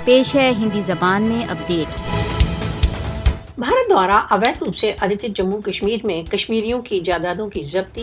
پیش ہے ہندی زبان میں اپڈیٹ۔ بھارت دوارا اویدھ روپ سے ادھکت جموں کشمیر میں کشمیریوں کی جائیدادوں کی ضبطی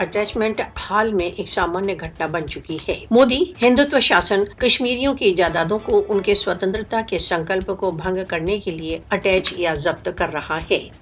اٹیچمنٹ حال میں ایک سامانیہ گھٹنا بن چکی ہے۔ مودی ہندوتو شاسن کشمیریوں کی جائیدادوں کو ان کے سوتنترتا کے سنکلپ کو بھنگ کرنے کے لیے اٹیچ یا ضبط کر رہا ہے۔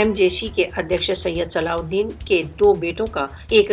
MJC کے ادھیکش سید صلاح الدین کے 2 بیٹوں کا ایک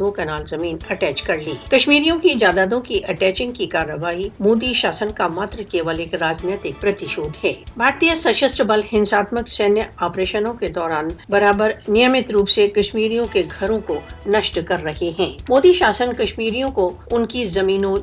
2 کنال زمین اٹیچ کر لی۔ کشمیریوں کی جائیدادوں کی اٹیچنگ کی کارروائی مودی شاسن کا ماتر کیول ایک راجنیتک پرتیشودھ ہے۔ بھارتیہ سشستر بل ہنساتمک سینیہ آپریشنوں کے دوران برابر نیمت روپ سے کشمیریوں کے گھروں کو نشٹ کر رہے ہیں۔ مودی شاسن کشمیریوں کو ان کی زمینوں،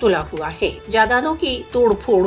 تلا ہوا ہے۔ جائیدادوں کی توڑ پھوڑ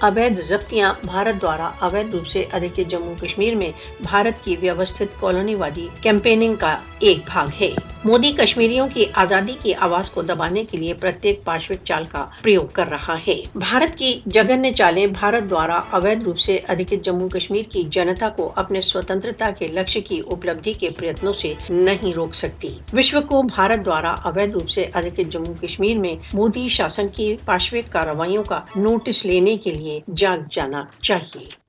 اویدھ ضبطیاں بھارت دوارا اویدھ روپ سے ادھکت جموں کشمیر میں بھارت کی ویوستھت کالونی وادی کیمپیننگ کا ایک بھاگ ہے۔ مودی کشمیریوں کی آزادی کی آواز کو دبانے کے لیے پرتیک پارشوک چال کا پریوگ کر رہا ہے۔ بھارت کی جگنیہ چالیں بھارت دوارا اویدھ روپ سے ادھکت جموں کشمیر کی جنتا کو اپنے سوتنترتا کے لکشیہ کی اپلبدھی کے پریتنوں سے نہیں روک سکتی۔ وشو کو بھارت دوارا اویدھ روپ سے ادھکت جموں کشمیر میں مودی شاسن کی پارشوک کارروائیوں کا نوٹس لینے کے لیے جاگ جانا چاہیے۔